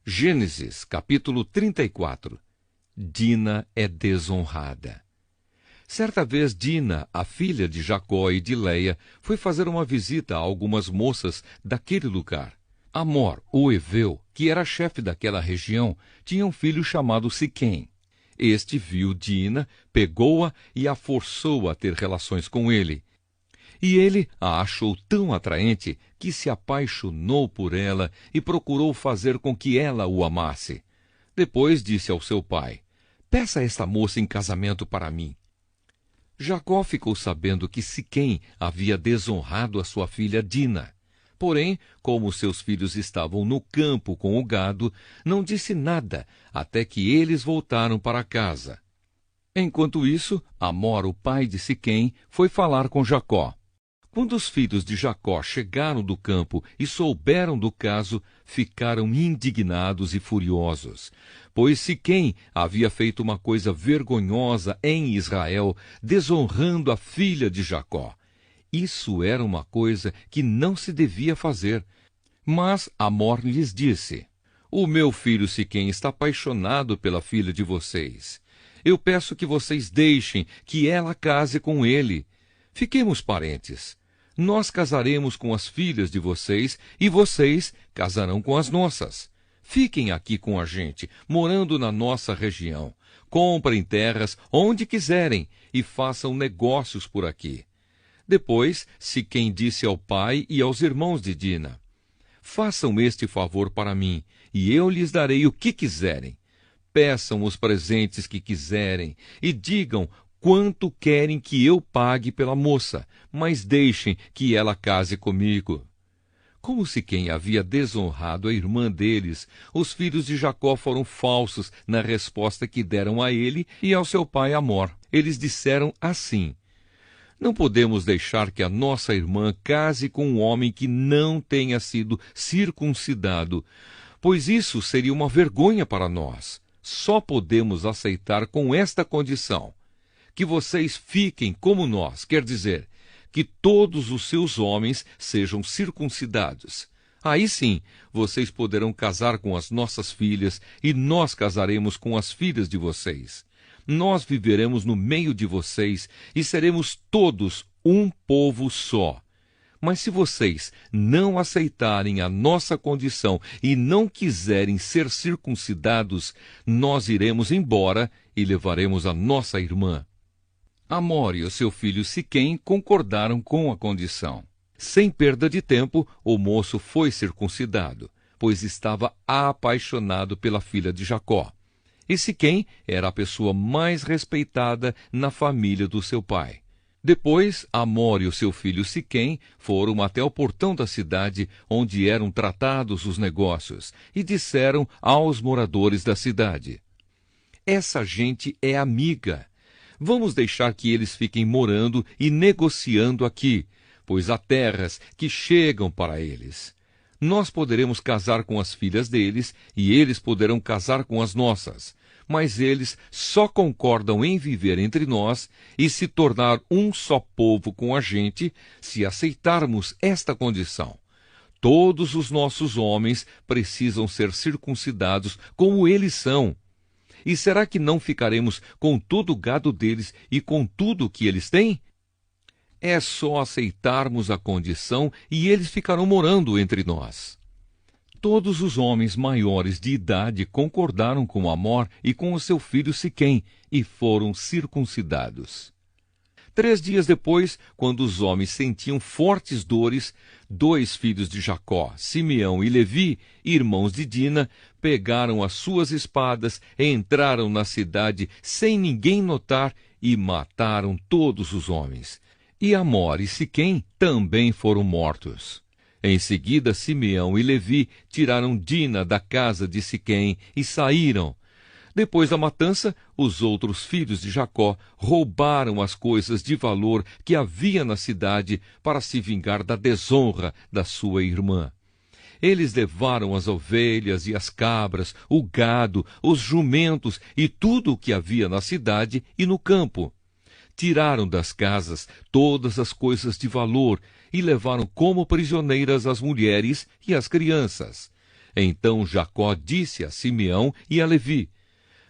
Gênesis, capítulo 34. Dina é desonrada. Certa vez Dina, a filha de Jacó e de Leia, foi fazer uma visita a algumas moças daquele lugar. Amor, o heveu, que era chefe daquela região, tinha um filho chamado Siquém. Este viu Dina, pegou-a e a forçou a ter relações com ele. E ele a achou tão atraente que se apaixonou por ela e procurou fazer com que ela o amasse. Depois disse ao seu pai: "Peça esta moça em casamento para mim." Jacó ficou sabendo que Siquém havia desonrado a sua filha Dina. Porém, como seus filhos estavam no campo com o gado, não disse nada até que eles voltaram para casa. Enquanto isso, Amor, o pai de Siquém, foi falar com Jacó. Quando os filhos de Jacó chegaram do campo e souberam do caso, ficaram indignados e furiosos, pois Siquém havia feito uma coisa vergonhosa em Israel, desonrando a filha de Jacó. Isso era uma coisa que não se devia fazer. Mas Amor lhes disse: "O meu filho Siquém está apaixonado pela filha de vocês. Eu peço que vocês deixem que ela case com ele. Fiquemos parentes. Nós casaremos com as filhas de vocês e vocês casarão com as nossas. Fiquem aqui com a gente, morando na nossa região. Comprem terras onde quiserem e façam negócios por aqui." Depois, Siquém disse ao pai e aos irmãos de Dina: "Façam este favor para mim, e eu lhes darei o que quiserem. Peçam os presentes que quiserem e digam quanto querem que eu pague pela moça, mas deixem que ela case comigo." Como Siquém havia desonrado a irmã deles, os filhos de Jacó foram falsos na resposta que deram a ele e ao seu pai Amor. Eles disseram assim: "Não podemos deixar que a nossa irmã case com um homem que não tenha sido circuncidado, pois isso seria uma vergonha para nós. Só podemos aceitar com esta condição: que vocês fiquem como nós, quer dizer, que todos os seus homens sejam circuncidados. Aí sim, vocês poderão casar com as nossas filhas e nós casaremos com as filhas de vocês. Nós viveremos no meio de vocês e seremos todos um povo só. Mas se vocês não aceitarem a nossa condição e não quiserem ser circuncidados, nós iremos embora e levaremos a nossa irmã." Amor e o seu filho Siquém concordaram com a condição. Sem perda de tempo, o moço foi circuncidado, pois estava apaixonado pela filha de Jacó. E Siquém era a pessoa mais respeitada na família do seu pai. Depois, Amor e o seu filho Siquém foram até o portão da cidade onde eram tratados os negócios e disseram aos moradores da cidade: "Essa gente é amiga. Vamos deixar que eles fiquem morando e negociando aqui, pois há terras que chegam para eles. Nós poderemos casar com as filhas deles e eles poderão casar com as nossas, mas eles só concordam em viver entre nós e se tornar um só povo com a gente se aceitarmos esta condição. Todos os nossos homens precisam ser circuncidados como eles são. E será que não ficaremos com todo o gado deles e com tudo o que eles têm? É só aceitarmos a condição e eles ficarão morando entre nós." Todos os homens maiores de idade concordaram com Amor e com o seu filho Siquém e foram circuncidados. 3 dias depois, quando os homens sentiam fortes dores, 2 filhos de Jacó, Simeão e Levi, irmãos de Dina, pegaram as suas espadas, entraram na cidade sem ninguém notar e mataram todos os homens. E Amor e Siquém também foram mortos. Em seguida, Simeão e Levi tiraram Dina da casa de Siquém e saíram. Depois da matança, os outros filhos de Jacó roubaram as coisas de valor que havia na cidade para se vingar da desonra da sua irmã. Eles levaram as ovelhas e as cabras, o gado, os jumentos e tudo o que havia na cidade e no campo. Tiraram das casas todas as coisas de valor e levaram como prisioneiras as mulheres e as crianças. Então Jacó disse a Simeão e a Levi: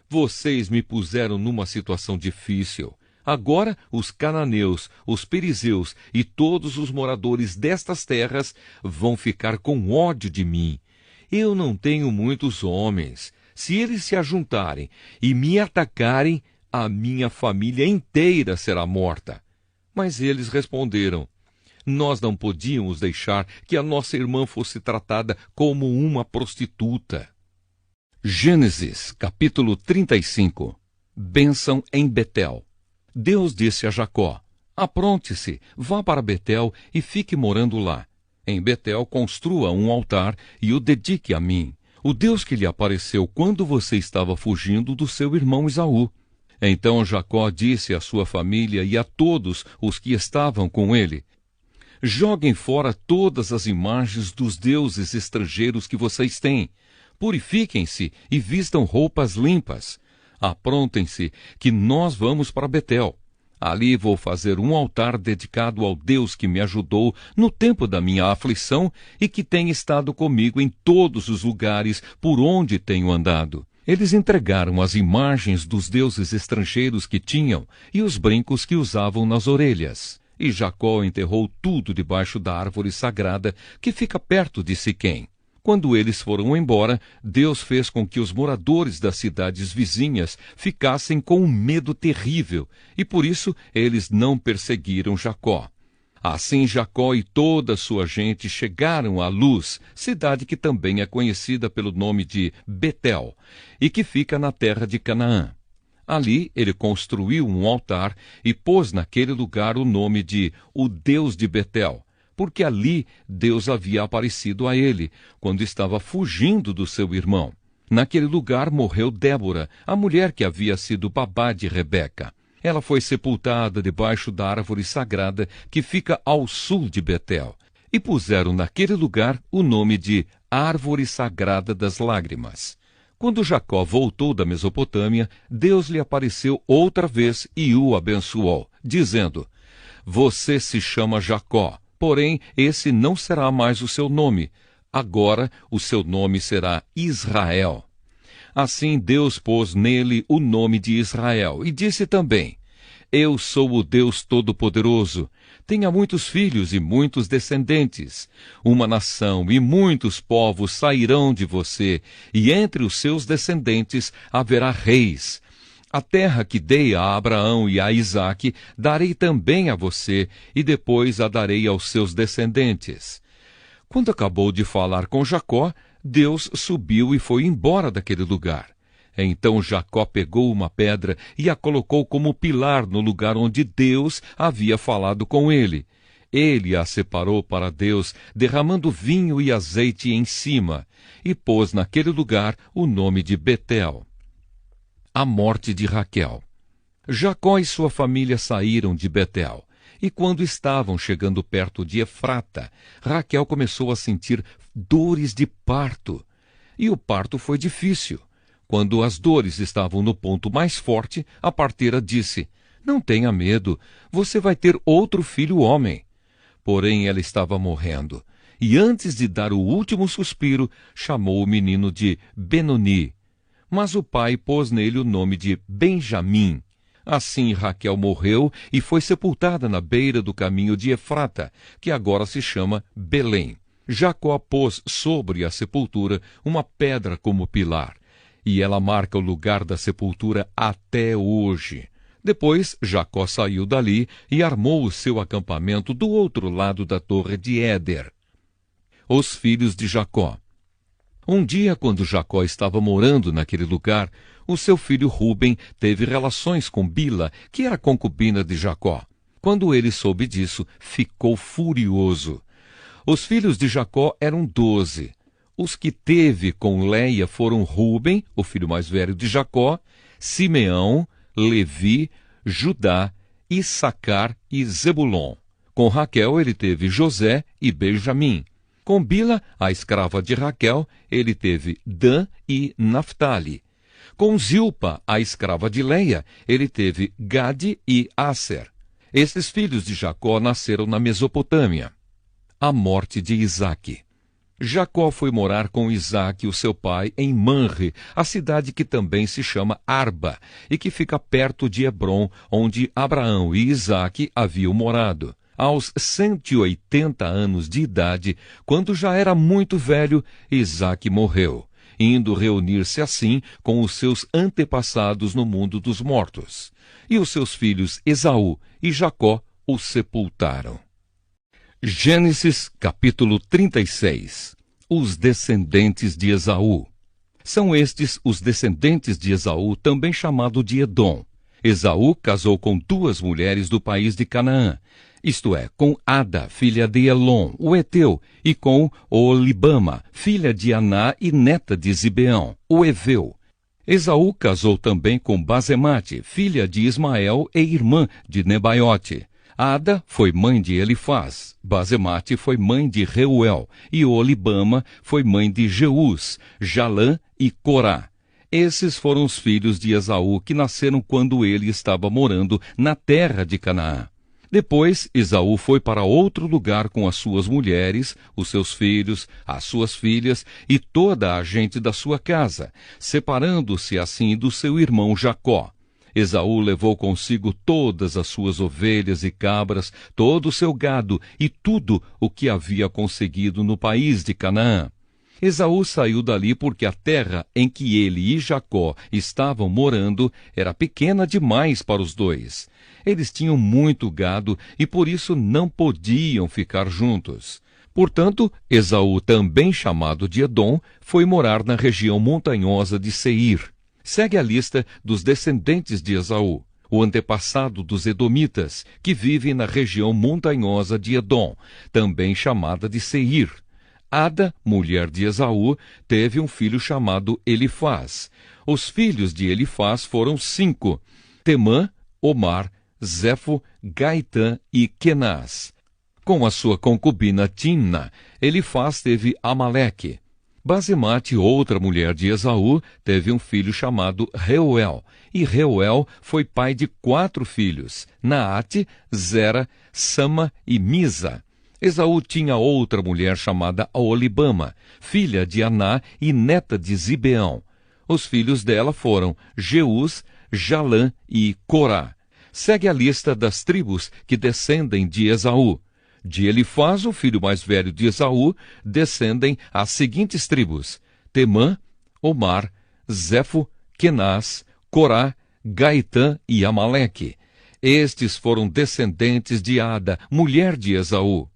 vocês me puseram numa situação difícil. Agora os cananeus, os perizeus e todos os moradores destas terras vão ficar com ódio de mim. Eu não tenho muitos homens. Se eles se ajuntarem e me atacarem, a minha família inteira será morta. Mas eles responderam: nós não podíamos deixar que a nossa irmã fosse tratada como uma prostituta. Gênesis, capítulo 35. Bênção em Betel. Deus disse a Jacó: apronte-se, vá para Betel e fique morando lá. Em Betel construa um altar e o dedique a mim, o Deus que lhe apareceu quando você estava fugindo do seu irmão Esaú. Então Jacó disse à sua família e a todos os que estavam com ele: joguem fora todas as imagens dos deuses estrangeiros que vocês têm. Purifiquem-se e vistam roupas limpas. Aprontem-se, que nós vamos para Betel. Ali vou fazer um altar dedicado ao Deus que me ajudou no tempo da minha aflição e que tem estado comigo em todos os lugares por onde tenho andado. Eles entregaram as imagens dos deuses estrangeiros que tinham e os brincos que usavam nas orelhas. E Jacó enterrou tudo debaixo da árvore sagrada que fica perto de Siquém. Quando eles foram embora, Deus fez com que os moradores das cidades vizinhas ficassem com um medo terrível, e por isso eles não perseguiram Jacó. Assim Jacó e toda a sua gente chegaram a Luz, cidade que também é conhecida pelo nome de Betel, e que fica na terra de Canaã. Ali ele construiu um altar e pôs naquele lugar o nome de o Deus de Betel, porque ali Deus havia aparecido a ele, quando estava fugindo do seu irmão. Naquele lugar morreu Débora, a mulher que havia sido babá de Rebeca. Ela foi sepultada debaixo da árvore sagrada que fica ao sul de Betel, e puseram naquele lugar o nome de Árvore Sagrada das Lágrimas. Quando Jacó voltou da Mesopotâmia, Deus lhe apareceu outra vez e o abençoou, dizendo: você se chama Jacó, porém esse não será mais o seu nome. Agora o seu nome será Israel. Assim Deus pôs nele o nome de Israel e disse também: eu sou o Deus Todo-Poderoso. Tenha muitos filhos e muitos descendentes. Uma nação e muitos povos sairão de você, e entre os seus descendentes haverá reis. A terra que dei a Abraão e a Isaque darei também a você, e depois a darei aos seus descendentes. Quando acabou de falar com Jacó, Deus subiu e foi embora daquele lugar. Então Jacó pegou uma pedra e a colocou como pilar no lugar onde Deus havia falado com ele. Ele a separou para Deus, derramando vinho e azeite em cima, e pôs naquele lugar o nome de Betel. A morte de Raquel. Jacó e sua família saíram de Betel, e quando estavam chegando perto de Efrata, Raquel começou a sentir dores de parto. E o parto foi difícil. Quando as dores estavam no ponto mais forte, a parteira disse: não tenha medo, você vai ter outro filho homem. Porém ela estava morrendo, e antes de dar o último suspiro, chamou o menino de Benoni. Mas o pai pôs nele o nome de Benjamim. Assim Raquel morreu e foi sepultada na beira do caminho de Efrata, que agora se chama Belém. Jacó pôs sobre a sepultura uma pedra como pilar, e ela marca o lugar da sepultura até hoje. Depois Jacó saiu dali e armou o seu acampamento do outro lado da torre de Éder. Os filhos de Jacó. Um dia, quando Jacó estava morando naquele lugar, o seu filho Ruben teve relações com Bila, que era concubina de Jacó. Quando ele soube disso, ficou furioso. Os filhos de Jacó eram 12. Os que teve com Leia foram Ruben, o filho mais velho de Jacó, Simeão, Levi, Judá, Issacar e Zebulon. Com Raquel ele teve José e Benjamim. Com Bila, a escrava de Raquel, ele teve Dan e Naftali. Com Zilpa, a escrava de Leia, ele teve Gade e Asser. Esses filhos de Jacó nasceram na Mesopotâmia. A morte de Isaque. Jacó foi morar com Isaque, o seu pai, em Manre, a cidade que também se chama Arba, e que fica perto de Hebrom, onde Abraão e Isaque haviam morado. Aos 180 anos de idade, quando já era muito velho, Isaque morreu, indo reunir-se assim com os seus antepassados no mundo dos mortos. E os seus filhos Esaú e Jacó o sepultaram. Gênesis capítulo 36. Os descendentes de Esaú. São estes os descendentes de Esaú, também chamado de Edom. Esaú casou com 2 mulheres do país de Canaã, isto é, com Ada, filha de Elon, o Eteu, e com Oholibama, filha de Aná e neta de Zibeão, o Eveu. Esaú casou também com Basemate, filha de Ismael e irmã de Nebaiote. Ada foi mãe de Elifaz, Basemate foi mãe de Reuel, e Oholibama foi mãe de Jeús, Jalã e Corá. Esses foram os filhos de Esaú que nasceram quando ele estava morando na terra de Canaã. Depois, Esaú foi para outro lugar com as suas mulheres, os seus filhos, as suas filhas e toda a gente da sua casa, separando-se assim do seu irmão Jacó. Esaú levou consigo todas as suas ovelhas e cabras, todo o seu gado e tudo o que havia conseguido no país de Canaã. Esaú saiu dali porque a terra em que ele e Jacó estavam morando era pequena demais para os dois. Eles tinham muito gado e por isso não podiam ficar juntos. Portanto, Esaú, também chamado de Edom, foi morar na região montanhosa de Seir. Segue a lista dos descendentes de Esaú, o antepassado dos edomitas, que vivem na região montanhosa de Edom, também chamada de Seir. Ada, mulher de Esaú, teve um filho chamado Elifaz. Os filhos de Elifaz foram 5, Temã, Omar, Zefo, Gaitã e Kenaz. Com a sua concubina Timna, Elifaz teve Amaleque. Basemate, outra mulher de Esaú, teve um filho chamado Reuel, e Reuel foi pai de 4 filhos, Naate, Zera, Sama e Misa. Esaú tinha outra mulher chamada Oholibama, filha de Aná e neta de Zibeão. Os filhos dela foram Jeús, Jalã e Corá. Segue a lista das tribos que descendem de Esaú. De Elifaz, o filho mais velho de Esaú, descendem as seguintes tribos: Temã, Omar, Zefo, Kenaz, Corá, Gaitã e Amaleque. Estes foram descendentes de Ada, mulher de Esaú.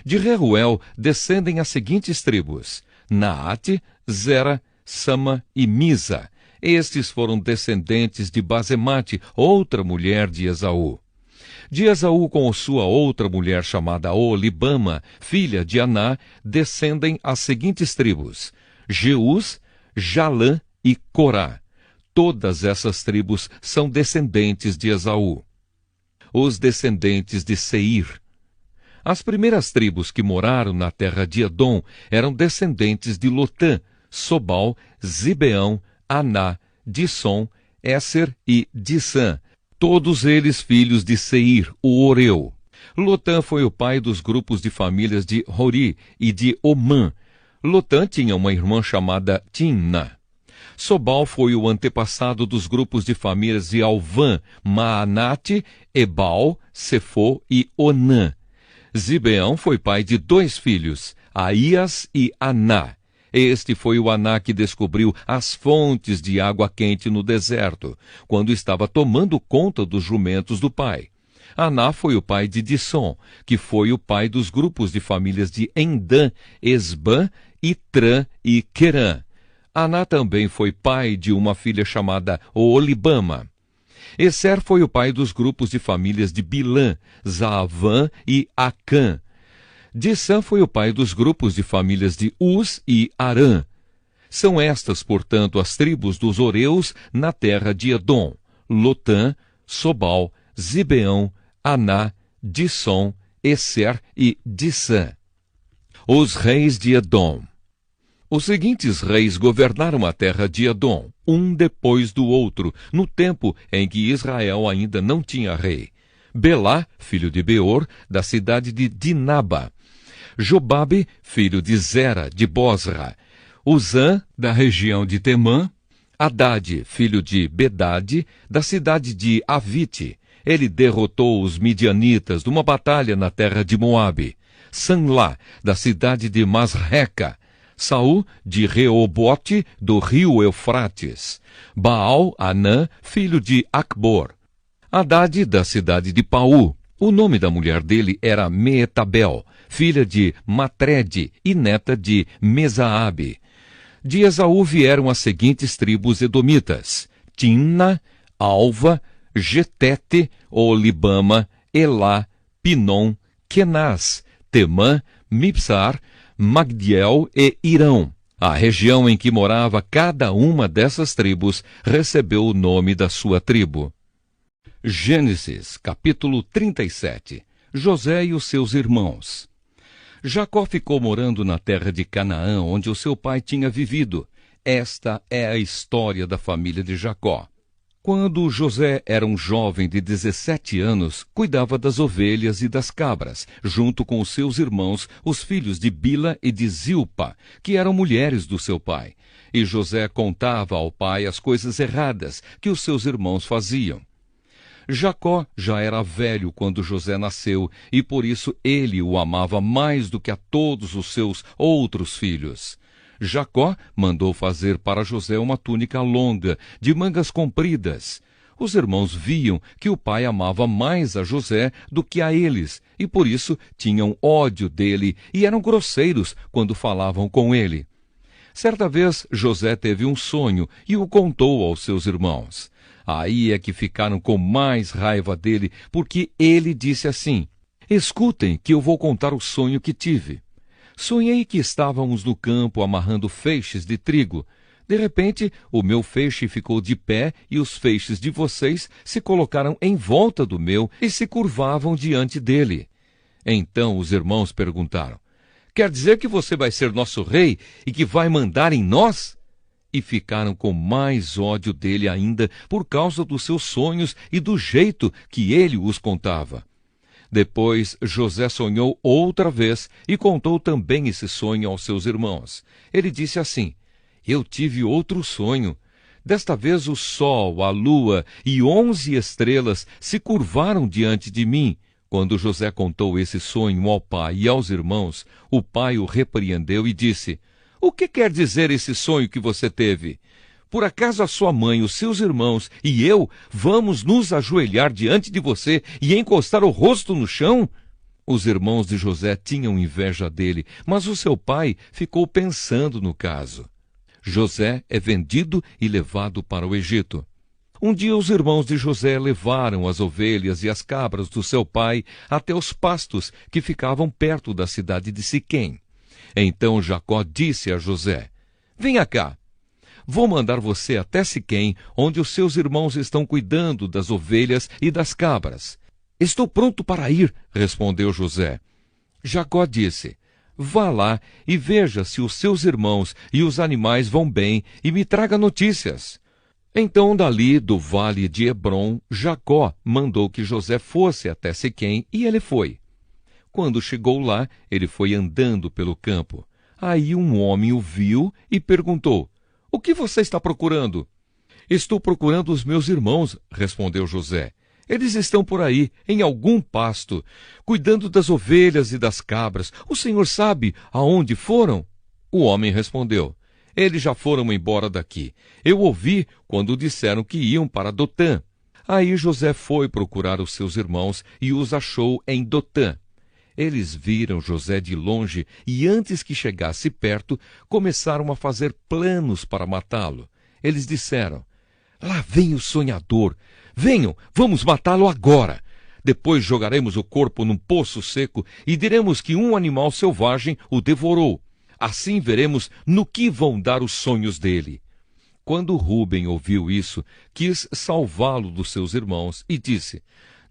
De Reuel descendem as seguintes tribos: Naate, Zera, Sama e Misa. Estes foram descendentes de Basemate, outra mulher de Esaú. De Esaú com sua outra mulher chamada Oholibama, filha de Aná, descendem as seguintes tribos: Jeús, Jalã e Corá. Todas essas tribos são descendentes de Esaú. Os descendentes de Seir. As primeiras tribos que moraram na terra de Edom eram descendentes de Lotã, Sobal, Zibeão, Aná, Dissom, Éser e Dissã, todos eles filhos de Seir, o Oreu. Lotã foi o pai dos grupos de famílias de Hori e de Omã. Lotã tinha uma irmã chamada Timna. Sobal foi o antepassado dos grupos de famílias de Alvã, Maanate, Ebal, Sefo e Onã. Zibeão foi pai de 2 filhos, Aías e Aná. Este foi o Aná que descobriu as fontes de água quente no deserto, quando estava tomando conta dos jumentos do pai. Aná foi o pai de Dissom, que foi o pai dos grupos de famílias de Endã, Esbã, Itrã e Querã. Aná também foi pai de uma filha chamada Oholibama. Eser foi o pai dos grupos de famílias de Bilã, Zaavã e Acã. Dissã foi o pai dos grupos de famílias de Uz e Arã. São estas, portanto, as tribos dos Oreus na terra de Edom: Lotã, Sobal, Zibeão, Aná, Dissom, Eser e Dissã. Os reis de Edom. Os seguintes reis governaram a terra de Edom, um depois do outro, no tempo em que Israel ainda não tinha rei. Belá, filho de Beor, da cidade de Dinaba. Jobabe, filho de Zera, de Bosra, Uzã, da região de Temã, Hadade, filho de Bedade, da cidade de Avite. Ele derrotou os midianitas numa batalha na terra de Moabe. Sanlá, da cidade de Masreca. Saul, de Reobote, do rio Eufrates. Baal-Anã, filho de Acbor. Hadade, da cidade de Paú. O nome da mulher dele era Meetabel, filha de Matrede e neta de Mesaabe. De Esaú vieram as seguintes tribos edomitas: Timna, Alva, Getete, Olibama, Elá, Pinom, Kenaz, Temã, Mibsar, Magdiel e Irão. A região em que morava cada uma dessas tribos recebeu o nome da sua tribo. Gênesis, capítulo 37. José e os seus irmãos. Jacó ficou morando na terra de Canaã, onde o seu pai tinha vivido. Esta é a história da família de Jacó. Quando José era um jovem de 17 anos, cuidava das ovelhas e das cabras, junto com os seus irmãos, os filhos de Bila e de Zilpa, que eram mulheres do seu pai. E José contava ao pai as coisas erradas que os seus irmãos faziam. Jacó já era velho quando José nasceu, e por isso ele o amava mais do que a todos os seus outros filhos. Jacó mandou fazer para José uma túnica longa, de mangas compridas. Os irmãos viam que o pai amava mais a José do que a eles, e por isso tinham ódio dele e eram grosseiros quando falavam com ele. Certa vez José teve um sonho e o contou aos seus irmãos. Aí é que ficaram com mais raiva dele, porque ele disse assim: escutem que eu vou contar o sonho que tive. Sonhei que estávamos no campo amarrando feixes de trigo. De repente, o meu feixe ficou de pé e os feixes de vocês se colocaram em volta do meu e se curvavam diante dele. Então os irmãos perguntaram: quer dizer que você vai ser nosso rei e que vai mandar em nós? E ficaram com mais ódio dele ainda por causa dos seus sonhos e do jeito que ele os contava. Depois José sonhou outra vez e contou também esse sonho aos seus irmãos. Ele disse assim: eu tive outro sonho. Desta vez o sol, a lua e 11 estrelas se curvaram diante de mim. Quando José contou esse sonho ao pai e aos irmãos, o pai o repreendeu e disse: o que quer dizer esse sonho que você teve? Por acaso a sua mãe, os seus irmãos e eu vamos nos ajoelhar diante de você e encostar o rosto no chão? Os irmãos de José tinham inveja dele, mas o seu pai ficou pensando no caso. José é vendido e levado para o Egito. Um dia os irmãos de José levaram as ovelhas e as cabras do seu pai até os pastos que ficavam perto da cidade de Siquém. Então Jacó disse a José: venha cá, vou mandar você até Siquém, onde os seus irmãos estão cuidando das ovelhas e das cabras. Estou pronto para ir, respondeu José. Jacó disse: vá lá e veja se os seus irmãos e os animais vão bem e me traga notícias. Então dali do vale de Hebrom, Jacó mandou que José fosse até Siquém e ele foi. Quando chegou lá, ele foi andando pelo campo. Aí um homem o viu e perguntou: o que você está procurando? Estou procurando os meus irmãos, respondeu José. Eles estão por aí, em algum pasto, cuidando das ovelhas e das cabras. O senhor sabe aonde foram? O homem respondeu: eles já foram embora daqui. Eu ouvi quando disseram que iam para Dotã. Aí José foi procurar os seus irmãos e os achou em Dotã. Eles viram José de longe e, antes que chegasse perto, começaram a fazer planos para matá-lo. Eles disseram: lá vem o sonhador. Venham, vamos matá-lo agora. Depois jogaremos o corpo num poço seco e diremos que um animal selvagem o devorou. Assim veremos no que vão dar os sonhos dele. Quando Rúben ouviu isso, quis salvá-lo dos seus irmãos e disse: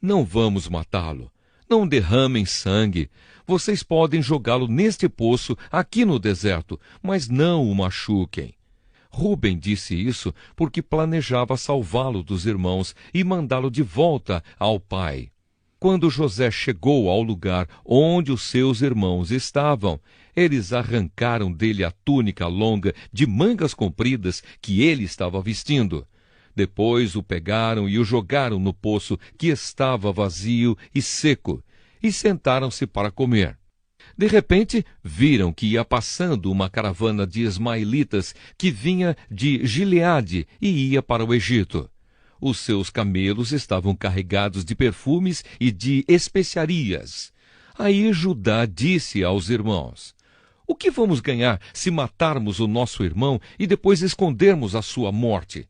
não vamos matá-lo. Não derramem sangue. Vocês podem jogá-lo neste poço aqui no deserto, mas não o machuquem. Rúben disse isso porque planejava salvá-lo dos irmãos e mandá-lo de volta ao pai. Quando José chegou ao lugar onde os seus irmãos estavam, eles arrancaram dele a túnica longa de mangas compridas que ele estava vestindo. Depois o pegaram e o jogaram no poço que estava vazio e seco, e sentaram-se para comer. De repente, viram que ia passando uma caravana de ismaelitas que vinha de Gileade e ia para o Egito. Os seus camelos estavam carregados de perfumes e de especiarias. Aí Judá disse aos irmãos: o que vamos ganhar se matarmos o nosso irmão e depois escondermos a sua morte?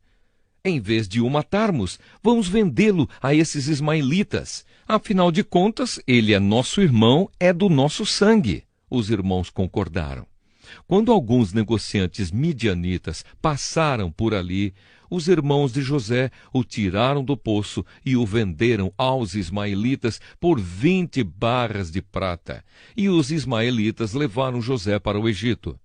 Em vez de o matarmos, vamos vendê-lo a esses ismaelitas. Afinal de contas, ele é nosso irmão, é do nosso sangue. Os irmãos concordaram. Quando alguns negociantes midianitas passaram por ali, os irmãos de José o tiraram do poço e o venderam aos ismaelitas por 20 barras de prata. E os ismaelitas levaram José para o Egito.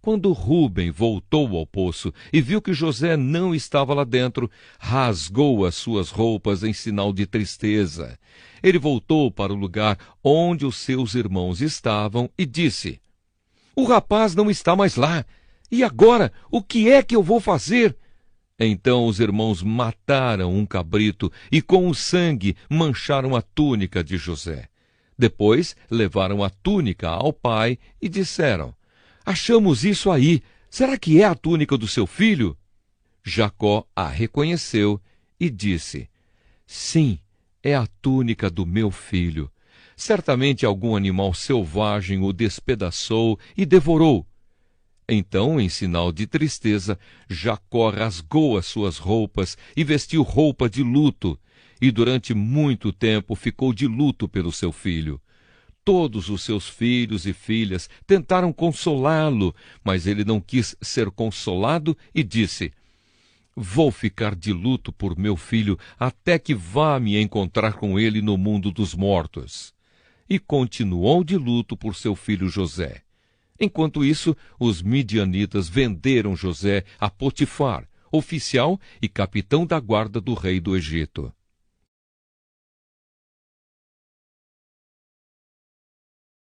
Quando Rúben voltou ao poço e viu que José não estava lá dentro, rasgou as suas roupas em sinal de tristeza. Ele voltou para o lugar onde os seus irmãos estavam e disse: o rapaz não está mais lá. E agora, o que é que eu vou fazer? Então os irmãos mataram um cabrito e com o sangue mancharam a túnica de José. Depois levaram a túnica ao pai e disseram: achamos isso aí. Será que é a túnica do seu filho? Jacó a reconheceu e disse: sim, é a túnica do meu filho. Certamente algum animal selvagem o despedaçou e devorou. Então, em sinal de tristeza, Jacó rasgou as suas roupas e vestiu roupa de luto, e durante muito tempo ficou de luto pelo seu filho. Todos os seus filhos e filhas tentaram consolá-lo, mas ele não quis ser consolado e disse: vou ficar de luto por meu filho até que vá me encontrar com ele no mundo dos mortos. E continuou de luto por seu filho José. Enquanto isso, os midianitas venderam José a Potifar, oficial e capitão da guarda do rei do Egito.